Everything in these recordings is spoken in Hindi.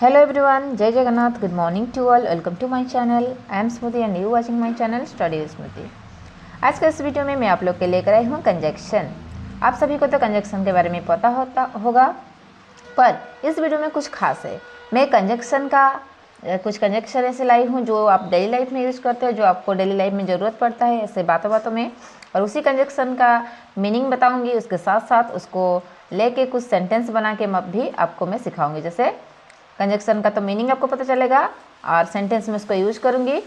Hello everyone, Jai Jagannath. Good morning to all. Welcome to my channel. I am Smriti and you watching my channel Study with Smriti. आज के इस वीडियो में मैं आप लोग के लेकर आई हूँ कंजक्शन। आप सभी को तो कंजक्शन के बारे में पता होगा, पर इस वीडियो में कुछ खास है। मैं कंजक्शन का कुछ कंजक्शन ऐसे लाई हूँ जो आप डेली लाइफ में यूज़ करते हो, जो आपको डेली लाइफ में ज़रूरत पड़ता है ऐसे बातों बातों में, और उसी कंजक्शन का मीनिंग बताऊँगी। उसके साथ साथ उसको लेके कुछ सेंटेंस बना के भी आपको मैं सिखाऊंगी। जैसे कंजक्शन का तो मीनिंग आपको पता चलेगा और सेंटेंस में उसको यूज करूँगी,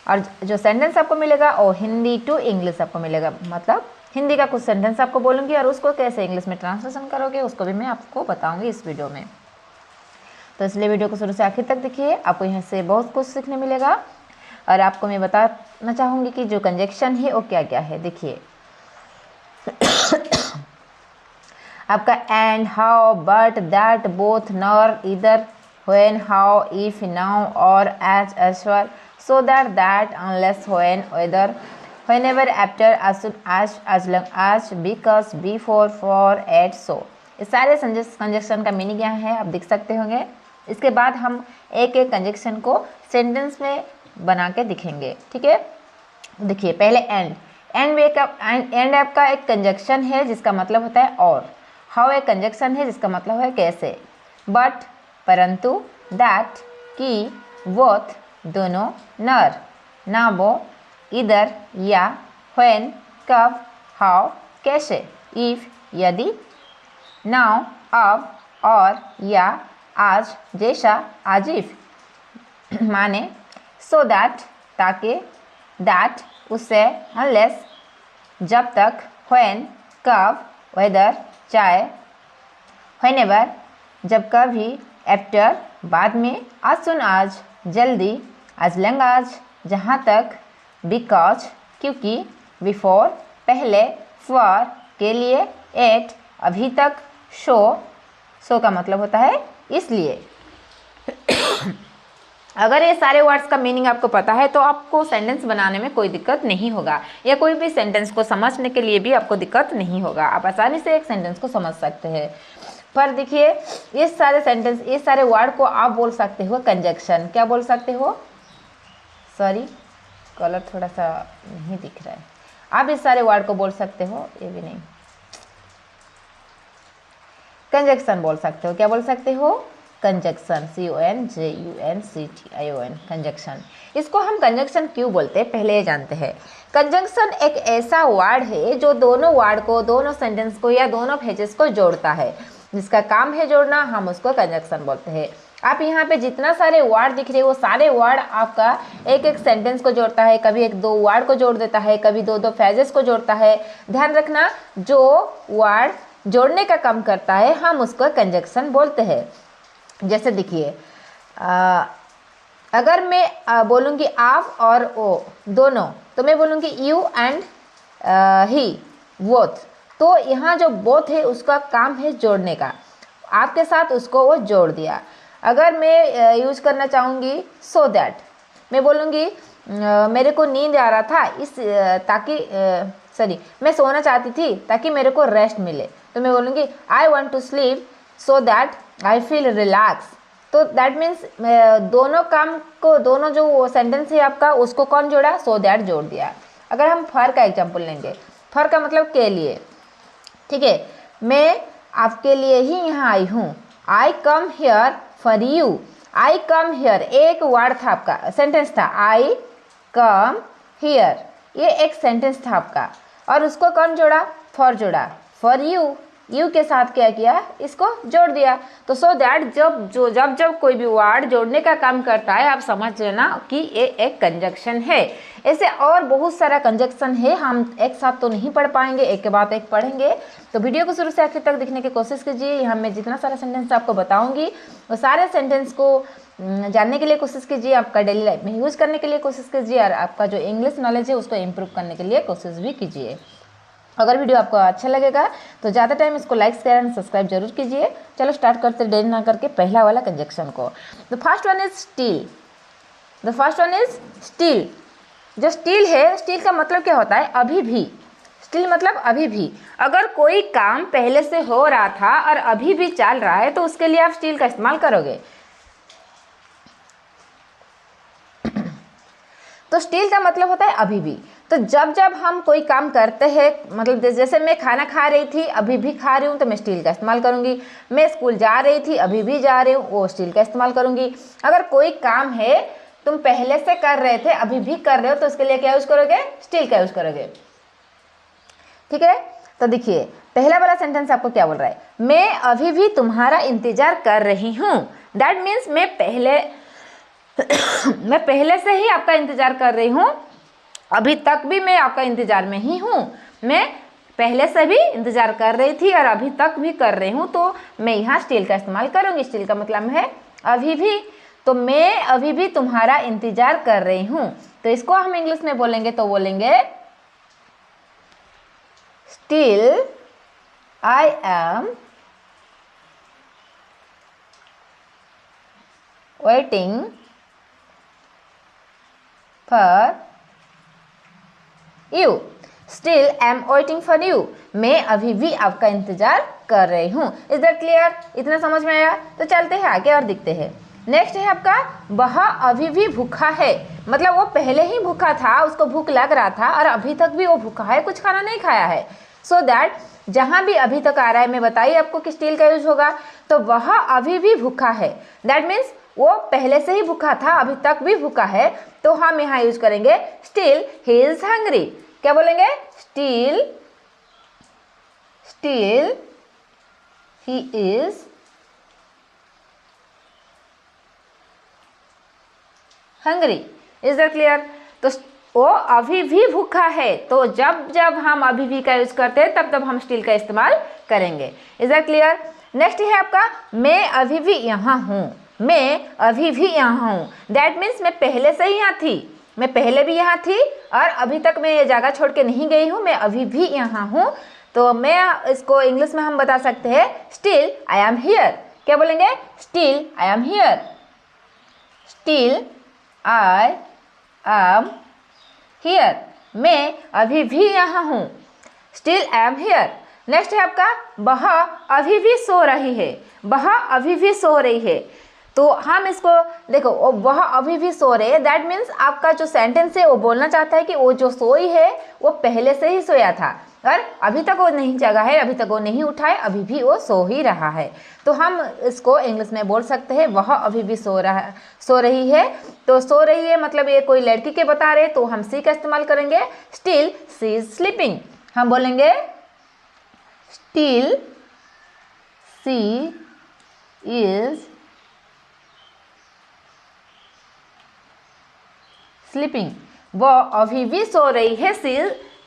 और जो सेंटेंस आपको मिलेगा वो हिंदी टू इंग्लिश आपको मिलेगा। मतलब हिंदी का कुछ सेंटेंस आपको बोलूँगी और उसको कैसे इंग्लिश में ट्रांसलेशन करोगे उसको भी मैं आपको बताऊँगी इस वीडियो में। तो इसलिए वीडियो को शुरू से आखिर तक देखिए, आपको यहाँ से बहुत कुछ सीखने मिलेगा। और आपको मैं बताना चाहूँगी कि जो कंजक्शन है वो क्या क्या है। देखिए आपका and, how, but, that, both, nor, either, when, how, if, now, or, as, elsewhere, so that, unless, when, whether, whenever, after, as soon, as long as, because, before, for, at, so. इस सारे कंजक्शन का मीनिंग यहाँ है, आप देख सकते होंगे। इसके बाद हम एक एक कंजक्शन को सेंटेंस में बना के दिखेंगे, ठीक है। देखिए पहले एंड आपका एक कंजक्शन है जिसका मतलब होता है और। हाउ एक कंजक्शन है जिसका मतलब है कैसे। बट परंतु, दैट कि, बोथ दोनों, नर ना वो, इधर या, व्हेन कब, हाउ कैसे, इफ यदि, नाउ अब, और, या आज जैसा, आज इफ माने, सो दैट ताकि, दैट उससे, अनलेस जब तक, व्हेन कब, वेदर चाहे, व्हेनेवर जब कभी, आफ्टर बाद में, आज सुन आज जल्दी, आज लॉन्ग आज जहाँ तक, बिकॉज क्योंकि, बिफोर पहले, फॉर के लिए, एट अभी तक, शो का मतलब होता है इसलिए। अगर ये सारे वर्ड्स का मीनिंग आपको पता है तो आपको सेंटेंस बनाने में कोई दिक्कत नहीं होगा, या कोई भी सेंटेंस को समझने के लिए भी आपको दिक्कत नहीं होगा। आप आसानी से एक सेंटेंस को समझ सकते हैं। पर देखिए इस सारे सेंटेंस, इस सारे वर्ड को आप बोल सकते हो कंजक्शन। क्या बोल सकते हो? सॉरी कलर थोड़ा सा नहीं दिख रहा है। आप इस सारे वर्ड को बोल सकते हो, ये भी नहीं, कंजक्शन बोल सकते हो। क्या बोल सकते हो? Conjunction, CONJUNCTION conjunction. इसको हम कंजक्शन क्यों बोलते हैं पहले ये जानते हैं। कंजक्शन एक ऐसा वर्ड है जो दोनों वर्ड को, दोनों सेंटेंस को या दोनों फ्रेजेस को जोड़ता है, जिसका काम है जोड़ना, हम उसको कंजक्शन बोलते हैं। आप यहाँ पे जितना सारे वर्ड दिख रहे हैं वो सारे वर्ड आपका एक एक सेंटेंस को जोड़ता है, कभी एक दो वर्ड को जोड़ देता है, कभी दो दो फ्रेजेस को जोड़ता है। ध्यान रखना, जो वर्ड जोड़ने का काम करता है हम उसको कंजक्शन बोलते हैं। जैसे देखिए अगर मैं बोलूँगी आप और ओ दोनों, तो मैं बोलूँगी यू एंड ही बोथ। तो यहाँ जो बोथ है उसका काम है जोड़ने का, आपके साथ उसको वो जोड़ दिया। अगर मैं यूज करना चाहूँगी सो दैट, मैं बोलूँगी मेरे को नींद आ रहा था मैं सोना चाहती थी ताकि मेरे को रेस्ट मिले, तो मैं बोलूँगी I want to sleep so that I feel relax. तो दैट मीन्स दोनों काम को, दोनों जो सेंटेंस है आपका उसको कौन जोड़ा? सो दैट जोड़ दिया। अगर हम फॉर का एग्जांपल लेंगे, फॉर का मतलब के लिए, ठीक है। मैं आपके लिए ही यहाँ आई हूँ, I come here for you. I come here एक वर्ड था आपका, सेंटेंस था, आई कम हियर, ये एक सेंटेंस था आपका, और उसको कौन जोड़ा? फॉर जोड़ा, फॉर यू। यू के साथ क्या किया? इसको जोड़ दिया। तो सो दैट जब कोई भी वर्ड जोड़ने का काम करता है आप समझ लेना कि ये एक कंजक्शन है। ऐसे और बहुत सारा कंजक्शन है, हम एक साथ तो नहीं पढ़ पाएंगे, एक के बाद एक पढ़ेंगे। तो वीडियो को शुरू से आखिर तक देखने की कोशिश कीजिए। यहाँ मैं जितना सारा सेंटेंस आपको बताऊंगी वो सारे सेंटेंस को जानने के लिए कोशिश कीजिए, आपका डेली लाइफ में यूज़ करने के लिए कोशिश कीजिए, और आपका जो इंग्लिश नॉलेज है उसको इम्प्रूव करने के लिए कोशिश भी कीजिए। अगर वीडियो आपको अच्छा लगेगा तो ज़्यादा टाइम इसको लाइक शेयर एंड सब्सक्राइब जरूर कीजिए। चलो स्टार्ट करते देरी ना करके पहला वाला कंजक्शन को। The first one is still. The first one is still. जो स्टिल है, स्टिल का मतलब क्या होता है? अभी भी। स्टिल मतलब अभी भी। अगर कोई काम पहले से हो रहा था और अभी भी चल रहा है तो उसके लिए आप स्टिल का इस्तेमाल करोगे। तो स्टिल का मतलब होता है अभी भी। तो जब जब हम कोई काम करते हैं, मतलब जैसे मैं खाना खा रही थी, अभी भी खा रही हूँ, तो मैं स्टिल का इस्तेमाल करूँगी। मैं स्कूल जा रही थी, अभी भी जा रही हूँ, वो स्टिल का इस्तेमाल करूँगी। अगर कोई काम है तुम पहले से कर रहे थे, अभी भी कर रहे हो, तो उसके लिए क्या यूज़ करोगे? स्टिल का यूज़ करोगे। ठीक है, तो देखिए पहला वाला सेंटेंस आपको क्या बोल रहा है? मैं अभी भी तुम्हारा इंतजार कर रही हूँ। दैट मीन्स मैं पहले से ही आपका इंतजार कर रही हूँ, अभी तक भी मैं आपका इंतजार में ही हूँ। मैं पहले से भी इंतजार कर रही थी और अभी तक भी कर रही हूँ, तो मैं यहाँ स्टिल का इस्तेमाल करूँगी। स्टिल का मतलब है अभी भी। तो मैं अभी भी तुम्हारा इंतजार कर रही हूँ, तो इसको हम इंग्लिश में बोलेंगे तो बोलेंगे still I am waiting for you. Still I am waiting for you, मैं अभी भी आपका इंतजार कर रही हूँ। Is that clear? इतना समझ में आया? तो चलते हैं आगे और देखते हैं। नेक्स्ट है आपका वह अभी भी भूखा है। मतलब वो पहले ही भूखा था, उसको भूख लग रहा था और अभी तक भी वो भूखा है, कुछ खाना नहीं खाया है। सो दैट जहाँ भी अभी तक आ रहा है, मैं बताइए आपको कि स्टिल का यूज होगा। तो वह अभी भी भूखा है, दैट मीन्स वो पहले से ही भूखा था, अभी तक भी भूखा है, तो हम यहाँ यूज करेंगे स्टिल ही इज हंग्री। क्या बोलेंगे? Still he is hungry. Is that clear? तो वो अभी भी भूखा है, तो जब जब हम अभी भी का यूज करते हैं तब तब हम स्टिल का इस्तेमाल करेंगे। Is that clear? नेक्स्ट है आपका मैं अभी भी यहाँ हूँ। मैं अभी भी यहाँ हूँ, दैट मीन्स मैं पहले से ही यहाँ थी, मैं पहले भी यहाँ थी और अभी तक मैं ये जगह छोड़ के नहीं गई हूँ, मैं अभी भी यहाँ हूँ। तो मैं इसको इंग्लिश में हम बता सकते हैं स्टिल आई एम हियर। क्या बोलेंगे? Still I am here. Still I am here, मैं अभी भी यहाँ हूँ। Still I am here. Next है आपका वह अभी भी सो रही है। वह अभी भी सो रही है, तो हम इसको देखो, वह अभी भी सो रहे हैं, दैट मीन्स आपका जो सेंटेंस है वो बोलना चाहता है कि वो जो सोई है वो पहले से ही सोया था और अभी तक वो नहीं जगा है, अभी तक वो नहीं उठा है, अभी भी वो सो ही रहा है। तो हम इसको इंग्लिश में बोल सकते हैं वह अभी भी सो रही है। तो सो रही है मतलब ये कोई लड़की के बता रहे, तो हम सी का इस्तेमाल करेंगे स्टिल सी इज स्लीपिंग। हम बोलेंगे स्टिल सी इज स्लीपिंग। वो अभी भी सो रही है,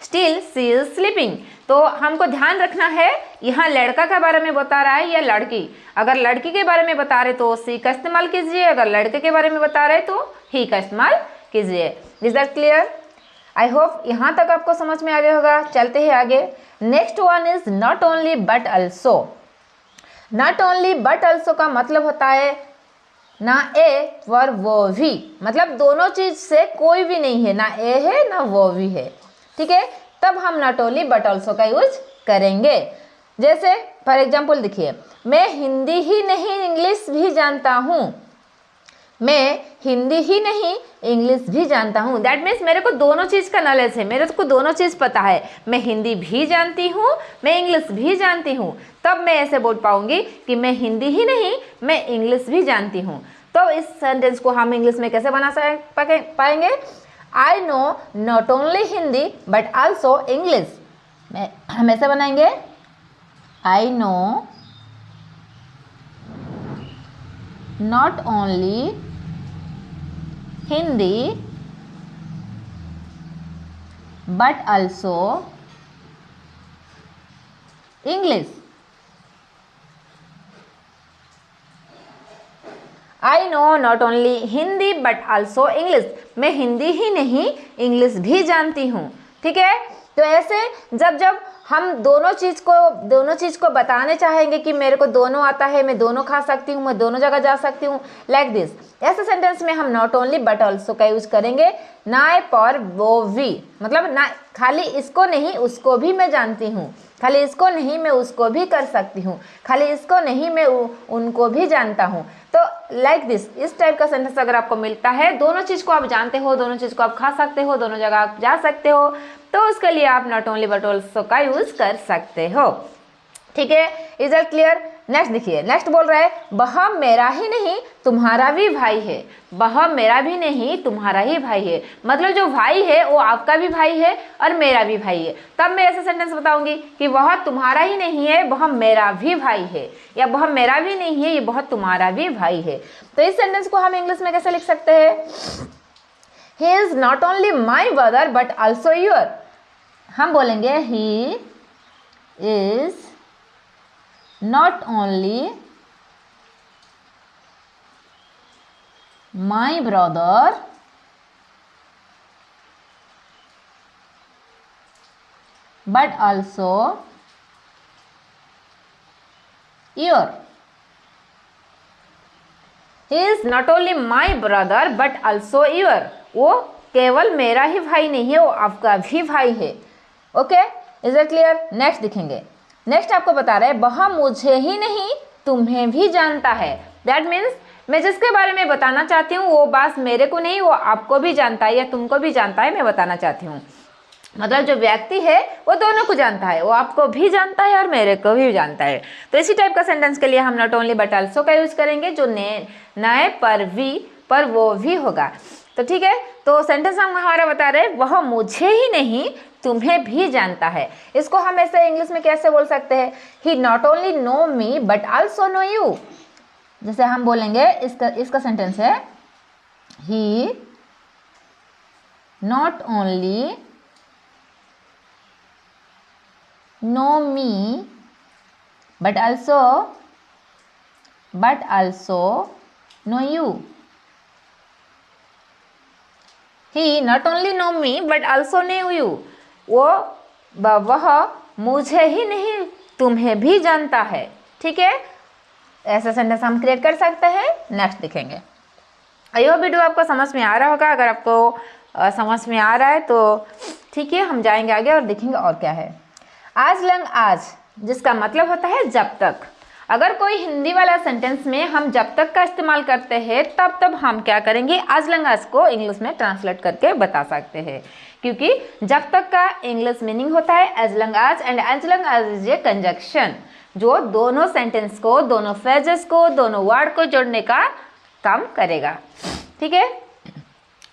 स्टिल सी इज स्लीपिंग। तो हमको ध्यान रखना है यहाँ लड़का के बारे में बता रहा है या लड़की। अगर लड़की के बारे में बता रहे तो सी का इस्तेमाल कीजिए, अगर लड़के के बारे में बता रहे तो ही का इस्तेमाल कीजिए। Is that clear? I hope यहाँ तक आपको समझ में आ गया होगा। चलते हैं आगे। Next one is not only but also. Not only but also का मतलब होता है ना ए और वो भी, मतलब दोनों चीज से कोई भी नहीं है, ना ए है ना वो भी है। ठीक है, तब हम नॉट ओनली बट ऑल्सो का यूज करेंगे। जैसे फॉर एग्जाम्पल देखिए, मैं हिंदी ही नहीं इंग्लिश भी जानता हूँ। मैं हिंदी ही नहीं इंग्लिश भी जानता हूँ, दैट मीन्स मेरे को दोनों चीज़ का नॉलेज है, मेरे को दोनों चीज़ पता है। मैं हिंदी भी जानती हूँ, मैं इंग्लिश भी जानती हूँ, तब मैं ऐसे बोल पाऊंगी कि मैं हिंदी ही नहीं मैं इंग्लिश भी जानती हूँ। तो इस सेंटेंस को हम इंग्लिश में कैसे बना पाएंगे? I know not only Hindi but also English. हम ऐसे बनाएंगे I know not only Hindi but also English. I know not only Hindi but also English. मैं हिंदी ही नहीं इंग्लिश भी जानती हूँ। ठीक है, तो ऐसे जब जब हम दोनों चीज़ को बताने चाहेंगे कि मेरे को दोनों आता है, मैं दोनों खा सकती हूँ, मैं दोनों जगह जा सकती हूँ, लाइक दिस, ऐसे सेंटेंस में हम नॉट ओनली बट ऑल्सो का यूज करेंगे। ना पर वो भी, मतलब ना खाली इसको नहीं उसको भी मैं जानती हूँ, खाली इसको नहीं मैं उसको भी कर सकती हूँ, खाली इसको नहीं मैं उनको भी जानता हूँ। तो लाइक दिस, इस टाइप का सेंटेंस अगर आपको मिलता है, दोनों चीज को आप जानते हो, दोनों चीज को आप खा सकते हो, दोनों जगह आप जा सकते हो, तो उसके लिए आप नॉट ओनली बट ऑल्सो का यूज कर सकते हो। ठीक है, इज दैट क्लियर? नेक्स्ट देखिए, नेक्स्ट बोल रहा है वह मेरा ही नहीं तुम्हारा भी भाई है। वह मेरा भी नहीं तुम्हारा ही भाई है, मतलब जो भाई है वो आपका भी भाई है और मेरा भी भाई है। तब मैं ऐसा सेंटेंस बताऊंगी कि वह तुम्हारा ही नहीं है, वह मेरा भी भाई है, या वह मेरा भी नहीं है, ये वह तुम्हारा भी भाई है। तो इस सेंटेंस को हम इंग्लिश में कैसे लिख सकते हैं? He is not only my brother but also your. हम बोलेंगे he is not only my brother but also your. He is not only my brother but also your. वो केवल मेरा ही भाई नहीं है, वो आपका भी भाई है। Okay, is it clear? Next दिखेंगे। नेक्स्ट आपको बता रहे हैं वह मुझे ही नहीं तुम्हें भी जानता है। दैट मीन्स मैं जिसके बारे में बताना चाहती हूँ वो बस मेरे को नहीं, वो आपको भी जानता है या तुमको भी जानता है, मैं बताना चाहती हूँ। मतलब जो व्यक्ति है वो दोनों को जानता है, वो आपको भी जानता है और मेरे को भी जानता है। तो इसी टाइप का सेंटेंस के लिए हम नॉट ओनली बट ऑल्सो का यूज करेंगे, जो नए पर भी पर वो भी होगा। तो ठीक है, तो सेंटेंस हम हमारा बता रहे हैं वह मुझे ही नहीं तुम्हें भी जानता है। इसको हम ऐसे इंग्लिश में कैसे बोल सकते हैं? He not only know me but also know you. जैसे हम बोलेंगे, इसका सेंटेंस है he not only know me but also know you. He not only know me but also know you. वह मुझे ही नहीं तुम्हें भी जानता है। ठीक है, ऐसा सेंटेंस हम क्रिएट कर सकते हैं। नेक्स्ट देखेंगे। यह वीडियो आपको समझ में आ रहा होगा। अगर आपको समझ में आ रहा है तो ठीक है, हम जाएंगे आगे और देखेंगे और क्या है। आज लंग आज, जिसका मतलब होता है जब तक। अगर कोई हिंदी वाला सेंटेंस में हम जब तक का इस्तेमाल करते हैं तब हम क्या करेंगे, आज लंग आज को इंग्लिश में ट्रांसलेट करके बता सकते हैं, क्योंकि जब तक का इंग्लिश मीनिंग होता है एज लंग आज, एंड एज लंग आज इज ए कंजक्शन, जो दोनों सेंटेंस को, दोनों फ्रेजेस को, दोनों वर्ड को जोड़ने का काम करेगा। ठीक है,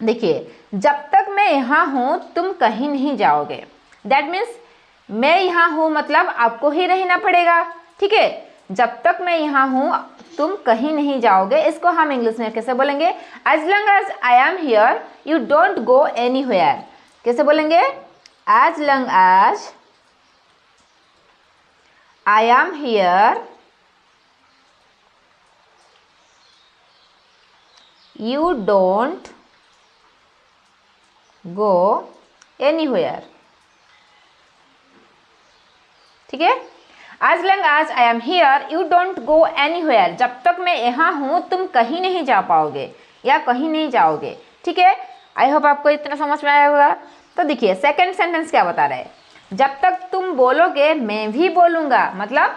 देखिए, जब तक मैं यहाँ हूँ तुम कहीं नहीं जाओगे। दैट मीन्स मैं यहाँ हूँ मतलब आपको ही रहना पड़ेगा। ठीक है, जब तक मैं यहाँ हूँ तुम कहीं नहीं जाओगे। इसको हम इंग्लिश में कैसे बोलेंगे? As long as I am here you don't go anywhere. कैसे बोलेंगे? As long as I am here you don't go anywhere. ठीक है, as long as I am here you don't go anywhere. जब तक मैं यहाँ हूँ तुम कहीं नहीं जा पाओगे या कहीं नहीं जाओगे। ठीक है, आई होप आपको इतना समझ में आया होगा। तो देखिए, सेकंड सेंटेंस क्या बता रहे हैं? जब तक तुम बोलोगे मैं भी बोलूँगा। मतलब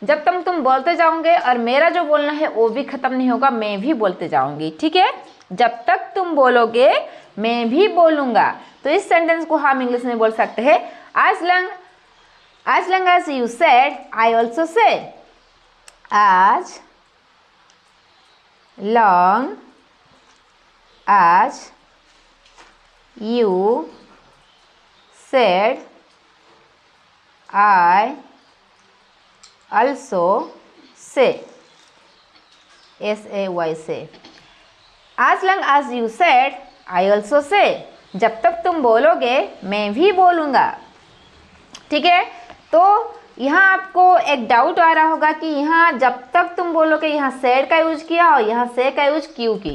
जब तक तुम बोलते जाओगे और मेरा जो बोलना है वो भी खत्म नहीं होगा, मैं भी बोलते जाऊँगी। ठीक है, जब तक तुम बोलोगे मैं भी बोलूँगा। तो इस सेंटेंस को हम इंग्लिश में बोल सकते हैं as long as you said I also said. As long as you said I also say. S-A-Y say. As long as you said I also say. जब तक तुम बोलोगे मैं भी बोलूँगा। ठीक है, तो यहाँ आपको एक डाउट आ रहा होगा कि यहाँ जब तक तुम बोलोगे यहाँ सेड का यूज किया और यहाँ से का यूज क्यों की?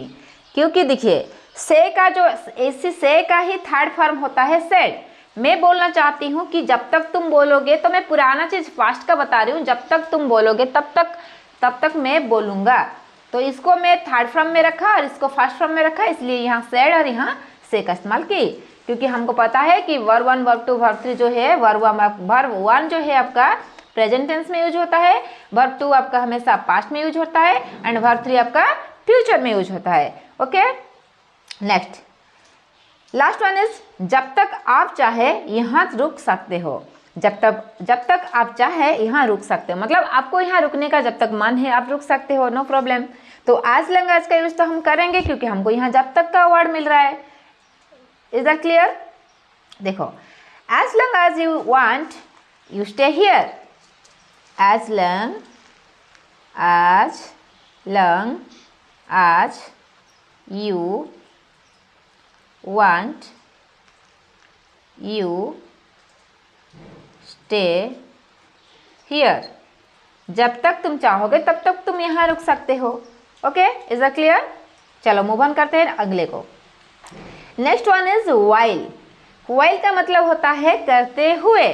क्योंकि देखिए, से का जो ऐसी से का ही थर्ड फॉर्म होता है सेड। मैं बोलना चाहती हूँ कि जब तक तुम बोलोगे, तो मैं पुराना चीज फास्ट का बता रही हूँ। जब तक तुम बोलोगे तब तक मैं बोलूँगा। तो इसको मैं थर्ड फॉर्म में रखा और इसको फर्स्ट फॉर्म में रखा, इसलिए यहाँ सेड और यहाँ से का इस्तेमाल की। क्योंकि हमको पता है कि वर्ब 1, वर्ब 2, वर्ब 3 जो है, वर्ब 1 जो है आपका प्रेजेंट टेंस में यूज होता है, वर्ब 2 आपका हमेशा पास्ट में यूज होता है, एंड वर्ब 3 आपका फ्यूचर में यूज होता है। Okay, next last one is जब तक आप चाहे यहाँ रुक सकते हो। जब तक आप चाहे यहाँ रुक सकते हो, मतलब आपको यहाँ रुकने का जब तक मन है आप रुक सकते हो, नो प्रॉब्लम। तो एज लॉन्ग एज का यूज तो हम करेंगे क्योंकि हमको यहाँ जब तक का वर्ड मिल रहा है। Is that clear? देखो, as long as you want you stay here, as long as you want you stay here, जब तक तुम चाहोगे तब तक तुम यहाँ रुक सकते हो। Okay, is that clear? चलो मूव ऑन करते हैं अगले को। Next one is while। while का मतलब होता है करते हुए।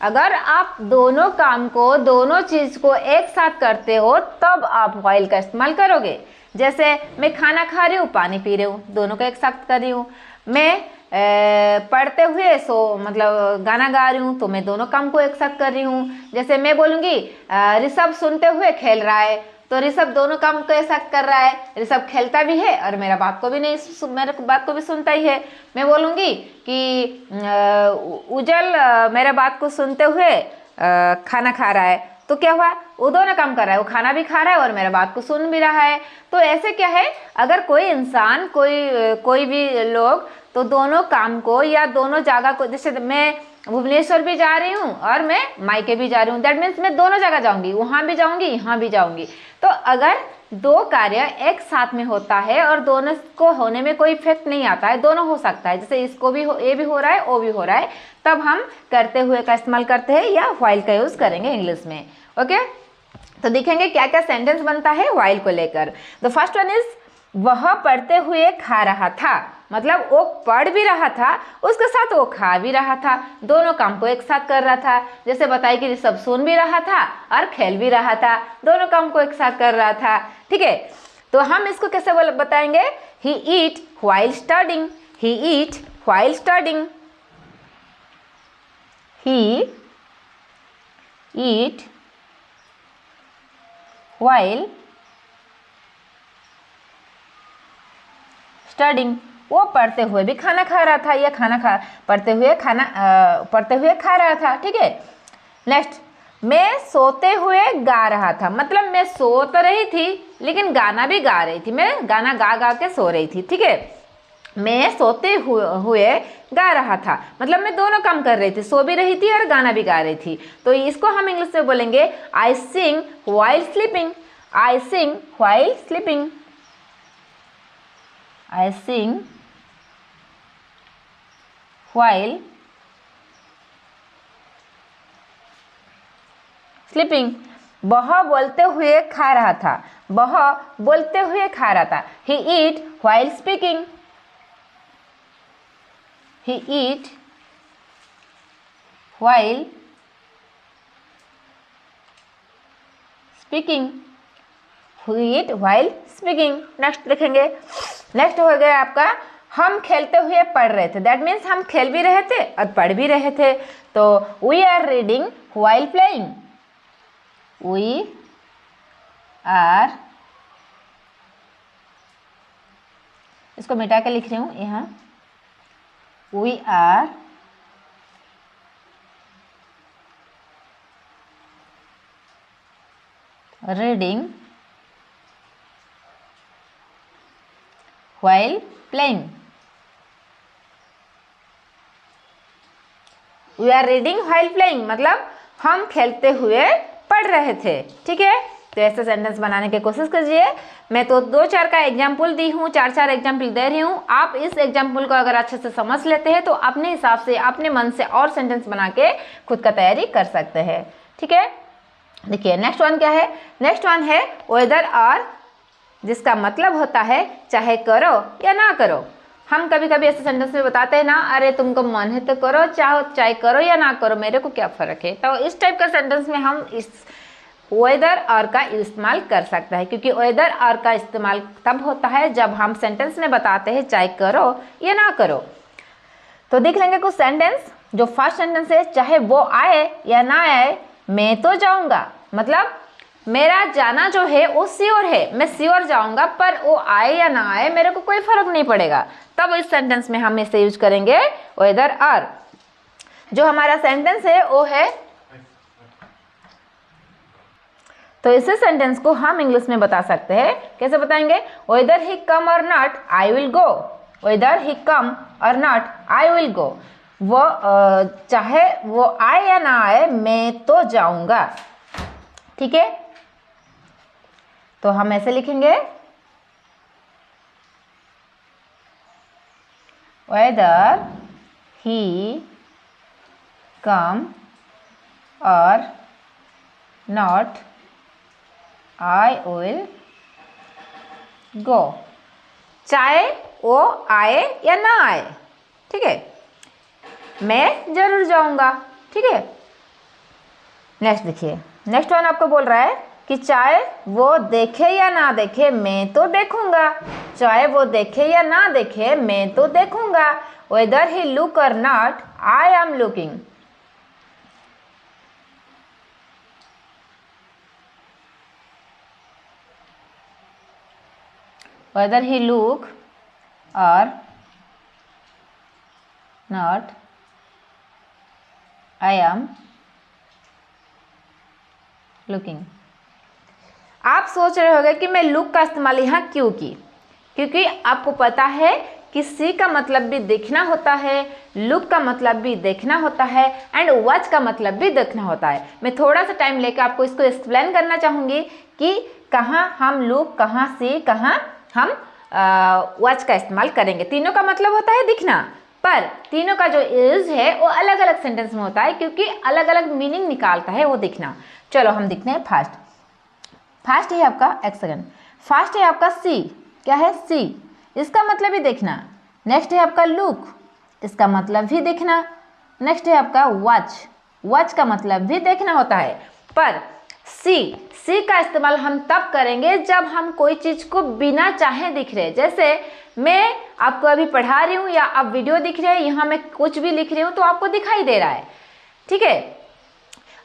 अगर आप दोनों काम को, दोनों चीज को एक साथ करते हो तब आप while का इस्तेमाल करोगे। जैसे मैं खाना खा रही हूँ, पानी पी रही हूँ, दोनों को एक साथ कर रही हूँ। मैं पढ़ते हुए मतलब गाना गा रही हूँ, तो मैं दोनों काम को एक साथ कर रही हूँ। जैसे मैं बोलूँगी ऋषभ सुनते हुए खेल रहा है, तो ऋषभ दोनों काम को एक साथ कर रहा है। ऋषभ खेलता भी है और मेरे बात को भी सुनता ही है। मैं बोलूँगी कि उज्जवल मेरे बात को सुनते हुए खाना खा रहा है, तो क्या हुआ? वो दोनों काम कर रहा है, वो खाना भी खा रहा है और मेरा बात को सुन भी रहा है। तो ऐसे क्या है, अगर कोई इंसान, कोई भी लोग, तो दोनों काम को या दोनों जगह को, जैसे मैं भुवनेश्वर भी जा रही हूँ और मैं मायके भी जा रही हूँ, दैट मीन्स मैं दोनों जगह जाऊंगी, वहां भी जाऊंगी, यहाँ भी जाऊंगी। तो अगर दो कार्य एक साथ में होता है और दोनों को होने में कोई इफेक्ट नहीं आता है, दोनों हो सकता है, जैसे इसको भी ये भी हो रहा है, वो भी हो रहा है, तब हम करते हुए का इस्तेमाल करते हैं या while का यूज करेंगे इंग्लिश में। ओके, तो देखेंगे क्या क्या सेंटेंस बनता है while को लेकर। द फर्स्ट वन इज वह पढ़ते हुए खा रहा था, मतलब वो पढ़ भी रहा था, उसके साथ वो खा भी रहा था, दोनों काम को एक साथ कर रहा था। जैसे बताइए कि सब सुन भी रहा था और खेल भी रहा था, दोनों काम को एक साथ कर रहा था। ठीक है, तो हम इसको कैसे बताएंगे? ही ईट while studying, he eat while studying, he eat while studying। वो पढ़ते हुए भी खाना खा रहा था या पढ़ते हुए खा रहा था। ठीक है, नेक्स्ट, मैं सोते हुए गा रहा था, मतलब मैं सो तो रही थी लेकिन गाना भी गा रही थी, मैं गाना गा के सो रही थी। ठीक है, मैं सोते हुए गा रहा था, मतलब मैं दोनों काम कर रही थी, सो भी रही थी और गाना भी गा रही थी। तो इसको हम इंग्लिश में बोलेंगे आई सिंग while sleeping, आई सिंग while sleeping, आई सिंग while sleeping। वह बोलते हुए खा रहा था, वह बोलते हुए खा रहा था। he eat while speaking, he eat while speaking, he eat while speaking। Next देखेंगे, नेक्स्ट हो गया आपका हम खेलते हुए पढ़ रहे थे, दैट मीन्स हम खेल भी रहे थे और पढ़ भी रहे थे। तो we are reading while playing, we are, इसको मिटा के लिख रही हूं यहाँ, we are reading while playing, we are reading while playing, मतलब हम खेलते हुए पढ़ रहे थे। ठीक है, तो ऐसे सेंटेंस बनाने की कोशिश कीजिए। मैं तो 2-4 का एग्जाम्पल दी हूँ, 4 एग्जाम्पल दे रही हूँ। आप इस एग्जाम्पल को अगर अच्छे से समझ लेते हैं तो अपने हिसाब से, अपने मन से और सेंटेंस बना के खुद का तैयारी कर सकते हैं। ठीक है, देखिए नेक्स्ट वन क्या है? नेक्स्ट वन है वेदर और, जिसका मतलब होता है चाहे करो या ना करो। हम कभी कभी ऐसे सेंटेंस में बताते हैं ना, अरे तुमको मन है तो करो, चाहे करो या ना करो, मेरे को क्या फर्क है। तो इस टाइप का सेंटेंस में हम इस वेदर और का इस्तेमाल कर सकते हैं, क्योंकि वेदर और का इस्तेमाल तब होता है जब हम सेंटेंस में बताते हैं चाहे करो या ना करो। तो देख लेंगे कुछ सेंटेंस। जो फर्स्ट सेंटेंस है, चाहे वो आए या ना आए मैं तो जाऊंगा, मतलब मेरा जाना जो है वो श्योर है, मैं श्योर जाऊंगा, पर वो आए या ना आए मेरे को कोई फर्क नहीं पड़ेगा। तब इस सेंटेंस में हम इसे यूज करेंगे वेदर आर। जो हमारा सेंटेंस है वो है, तो इसी सेंटेंस को हम इंग्लिश में बता सकते हैं। कैसे बताएंगे? Weather he come or not I will go. Whether he come or not I will गो। वो चाहे वो आए या ना आए मैं तो जाऊंगा। ठीक है, तो हम ऐसे लिखेंगे weather he come or not I will गो। चाहे वो आए या ना आए, ठीक है, मैं जरूर जाऊंगा। ठीक है, नेक्स्ट देखिए, नेक्स्ट वन आपको बोल रहा है कि चाहे वो देखे या ना देखे मैं तो देखूंगा। चाहे वो देखे या ना देखे मैं तो देखूंगा। वेदर ही लुक और not I am looking. whether he look or not I am looking। आप सोच रहे होंगे कि मैं लुक का इस्तेमाल यहाँ क्यों की, क्योंकि आपको पता है कि सी का मतलब भी देखना होता है, लुक का मतलब भी देखना होता है, एंड वॉच का मतलब भी देखना होता है। मैं थोड़ा सा टाइम लेकर आपको इसको एक्सप्लेन करना चाहूँगी कि कहाँ हम लुक, कहाँ सी, कहाँ हम वॉच का इस्तेमाल करेंगे। तीनों का मतलब होता है दिखना, पर तीनों का जो यूज है वो अलग अलग सेंटेंस में होता है, क्योंकि अलग अलग मीनिंग निकालता है वो दिखना। चलो हम देखते हैं फास्ट। फास्ट है आपका, एक सेकेंड, फास्ट है आपका सी। क्या है? सी, इसका मतलब ही देखना। नेक्स्ट है आपका लुक, इसका मतलब भी देखना। नेक्स्ट है आपका वॉच, वॉच का मतलब भी देखना होता है। पर सी का इस्तेमाल हम तब करेंगे जब हम कोई चीज को बिना चाहे दिख रहे। जैसे मैं आपको अभी पढ़ा रही हूँ या आप वीडियो दिख रहे हैं, यहाँ मैं कुछ भी लिख रही हूँ तो आपको दिखाई दे रहा है। ठीक है,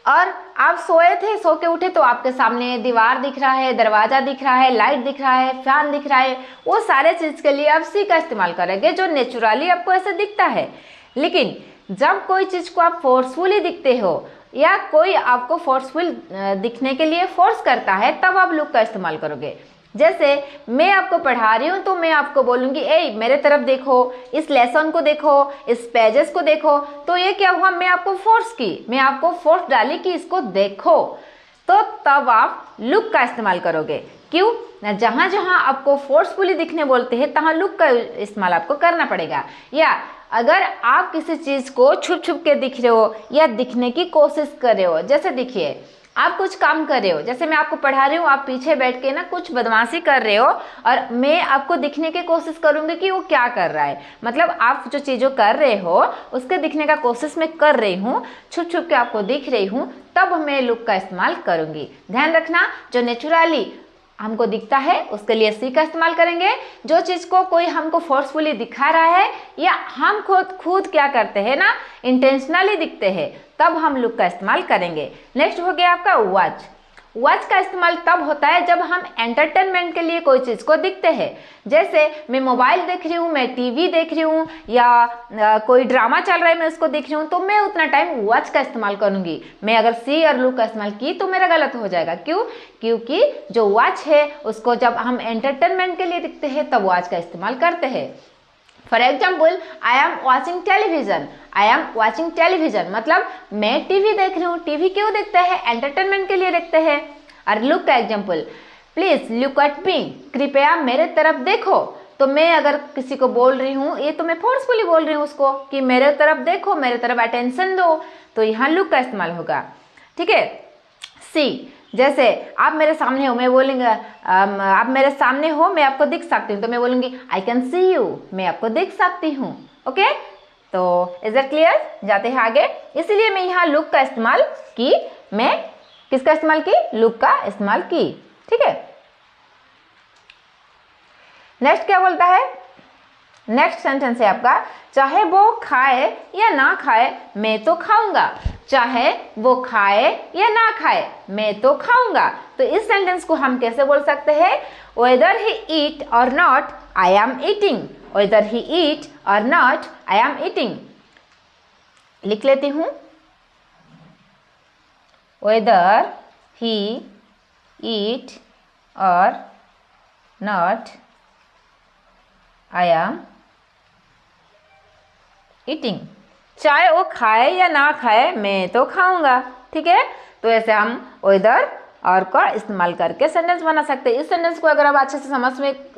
और आप सोए थे, सो के उठे तो आपके सामने दीवार दिख रहा है, दरवाजा दिख रहा है, लाइट दिख रहा है, फैन दिख रहा है। वो सारे चीज के लिए आप सी का इस्तेमाल करेंगे जो नेचुरली आपको ऐसे दिखता है। लेकिन जब कोई चीज को आप फोर्सफुली दिखते हो या कोई आपको फोर्सफुल दिखने के लिए फोर्स करता है, तब आप लुक का इस्तेमाल करोगे। जैसे मैं आपको पढ़ा रही हूँ तो मैं आपको बोलूँगी ए मेरे तरफ देखो, इस लेसन को देखो, इस पेजेस को देखो। तो ये क्या हुआ? मैं आपको फोर्स की, मैं आपको फोर्स डाली कि इसको देखो, तो तब आप लुक का इस्तेमाल करोगे। क्यों? जहाँ जहाँ आपको फोर्सफुली दिखने बोलते हैं तहाँ लुक का इस्तेमाल आपको करना पड़ेगा। या अगर आप किसी चीज़ को छुप छुप के दिख रहे हो या दिखने की कोशिश कर रहे हो, जैसे देखिए आप कुछ काम कर रहे हो, जैसे मैं आपको पढ़ा रही हूँ, आप पीछे बैठ के ना कुछ बदमाशी कर रहे हो और मैं आपको दिखने की कोशिश करूँगी कि वो क्या कर रहा है। मतलब आप जो चीज़ों कर रहे हो उसके दिखने का कोशिश मैं कर रही हूँ, छुप छुप के आपको दिख रही हूँ, तब मैं लुक का इस्तेमाल करूँगी। ध्यान रखना, जो नेचुरली हमको दिखता है उसके लिए सी का इस्तेमाल करेंगे। जो चीज़ को कोई हमको फोर्सफुली दिखा रहा है या हम खुद क्या करते हैं ना, इंटेंशनली दिखते हैं, तब हम लुक का इस्तेमाल करेंगे। नेक्स्ट हो गया आपका वॉच। वॉच का इस्तेमाल तब होता है जब हम एंटरटेनमेंट के लिए कोई चीज़ को दिखते हैं। जैसे मैं मोबाइल देख रही हूँ, मैं टीवी देख रही हूँ या कोई ड्रामा चल रहा है मैं उसको देख रही हूँ, तो मैं उतना टाइम वॉच का इस्तेमाल करूँगी। मैं अगर सी और लुक का इस्तेमाल की तो मेरा गलत हो जाएगा। क्यों? क्योंकि जो वॉच है उसको जब हम एंटरटेनमेंट के लिए दिखते हैं तब वॉच का इस्तेमाल करते हैं। For example, I am watching television. I am watching television मतलब मैं टीवी देख रही हूँ। टीवी क्यों देखते हैं? एंटरटेनमेंट के लिए देखते हैं। और लुक का example, please look at me, कृपया मेरे तरफ देखो। तो मैं अगर किसी को बोल रही हूँ, ये तो मैं फोर्सफुली बोल रही हूँ उसको कि मेरे तरफ देखो, मेरे तरफ अटेंशन दो, तो यहाँ लुक का इस्तेमाल होगा। ठीक है। सी, जैसे आप मेरे सामने हो, मैं बोलूँगी आप मेरे सामने हो, मैं आपको दिख सकती हूँ, तो मैं बोलूँगी आई कैन सी यू, मैं आपको दिख सकती हूँ। ओके, तो इज इट क्लियर? जाते हैं आगे। इसलिए मैं यहाँ लुक का इस्तेमाल की, मैं किसका इस्तेमाल की? लुक का इस्तेमाल की। ठीक है। नेक्स्ट क्या बोलता है? नेक्स्ट सेंटेंस है आपका, चाहे वो खाए या ना खाए मैं तो खाऊंगा। चाहे वो खाए या ना खाए मैं तो खाऊंगा। तो इस सेंटेंस को हम कैसे बोल सकते हैं, weather he eat or not I am eating. Whether he eat or not I am eating. लिख लेती हूं, weather he eat or not I am eating. चाहे वो खाए या ना खाए मैं तो खाऊंगा। ठीक है, तो ऐसे हम वेदर और का इस्तेमाल करके सेंटेंस बना सकते हैं। इस सेंटेंस को अगर आप अच्छे से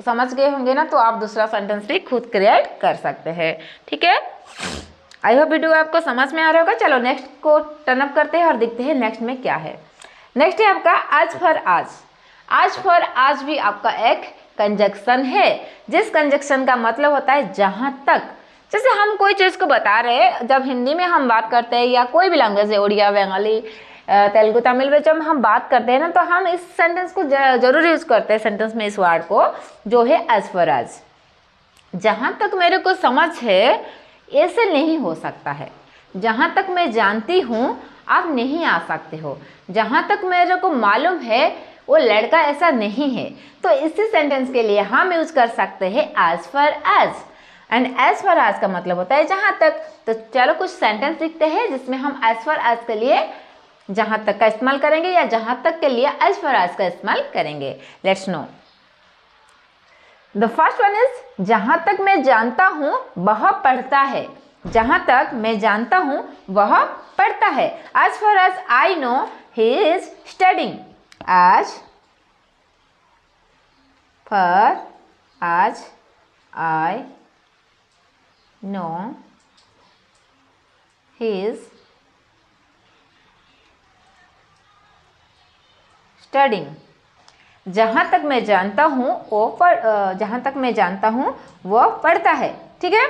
समझ गए होंगे ना, तो आप दूसरा सेंटेंस भी खुद क्रिएट कर सकते हैं। ठीक है, आई होप वीडियो आपको समझ में आ रहा होगा। चलो नेक्स्ट को टर्न अप करते हैं और देखते हैं नेक्स्ट में क्या है। नेक्स्ट है आपका आज फॉर आज। आज फॉर आज भी आपका एक कंजक्शन है, जिस कंजक्शन का मतलब होता है जहां तक। जैसे हम कोई चीज़ को बता रहे हैं, जब हिंदी में हम बात करते हैं या कोई भी लैंग्वेज है, उड़िया, बंगाली, तेलुगु, तमिल में जब हम बात करते हैं ना, तो हम इस सेंटेंस को जरूर यूज करते हैं सेंटेंस में, इस वर्ड को, जो है एज फॉर एज। जहां तक मेरे को समझ है ऐसे नहीं हो सकता है। जहां तक मैं जानती हूँ आप नहीं आ सकते हो। जहां तक मेरे को मालूम है वो लड़का ऐसा नहीं है। तो इसी सेंटेंस के लिए हम यूज कर सकते हैं as far as. And as far as का मतलब होता है जहां तक। तो चलो कुछ सेंटेंस लिखते हैं जिसमें हम एज फॉर एज के लिए जहां तक का इस्तेमाल करेंगे या जहां तक के लिए एज फॉर एज का इस्तेमाल करेंगे। Let's no. The first one is, जहां तक मैं जानता हूं वह पढ़ता है। जहां तक मैं जानता हूं वह पढ़ता है। As far as I know he is studying. As far as I know he is studying। जहां तक मैं जानता हूं जहां तक मैं जानता हूं वो पढ़ता है। ठीक है,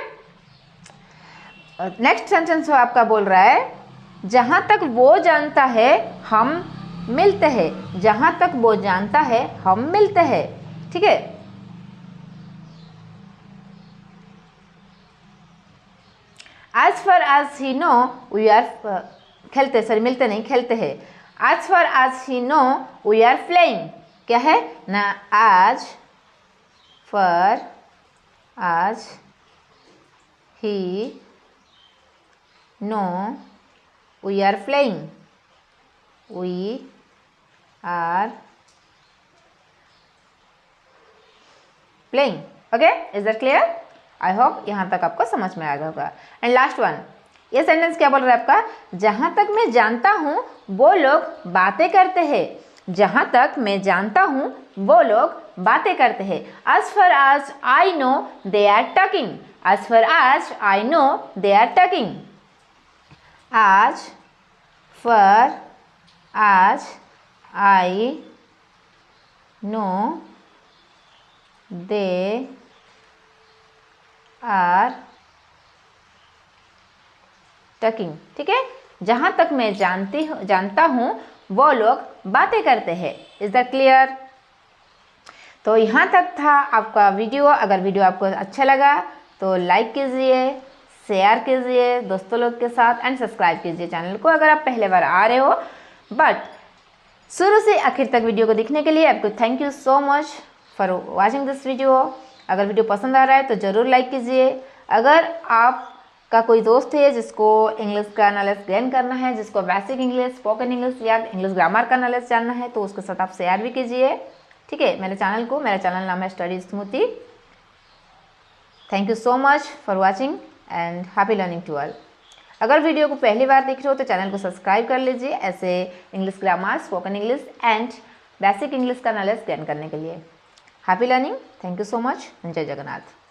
नेक्स्ट सेंटेंस आपका बोल रहा है, जहां तक वो जानता है हम मिलते हैं। जहां तक वो जानता है हम मिलते हैं। ठीक है, as far as he know we are खेलते, सॉरी मिलते नहीं, खेलते हैं। as far as he know we are playing। क्या है ना, as far as he know we are playing। we are playing। okay, is that clear? I hope यहाँ तक आपको समझ में आ गया होगा। एंड लास्ट वन, ये सेंटेंस क्या बोल रहा है आपका, जहां तक मैं जानता हूं वो लोग बातें करते हैं। जहां तक मैं जानता हूं वो लोग बातें करते हैं। as far as I know they are talking। as far as I know they are talking। as far as I know they are talking. ठीक है, जहां तक मैं जानता हूं वो लोग बातें करते हैं। Is that clear? तो यहाँ तक था आपका वीडियो। अगर वीडियो आपको अच्छा लगा तो लाइक कीजिए, शेयर कीजिए दोस्तों लोग के साथ एंड सब्सक्राइब कीजिए चैनल को अगर आप पहले बार आ रहे हो। बट शुरू से आखिर तक वीडियो को देखने के लिए आपको thank you so much for watching this video. अगर वीडियो पसंद आ रहा है तो ज़रूर लाइक कीजिए। अगर आपका कोई दोस्त है जिसको इंग्लिश का नॉलेज गेन करना है, जिसको बेसिक इंग्लिश, स्पोकन इंग्लिश या इंग्लिश ग्रामर का नॉलेज जानना है, तो उसके साथ आप शेयर भी कीजिए। ठीक है, मेरा चैनल नाम है study smoothie. Thank you so much for watching and happy learning to all. अगर वीडियो को पहली बार देख रहे हो तो चैनल को सब्सक्राइब कर लीजिए ऐसे English grammar, spoken English and basic English का नॉलेज गेन करने के लिए। Happy learning. Thank you so much. जय जगन्नाथ।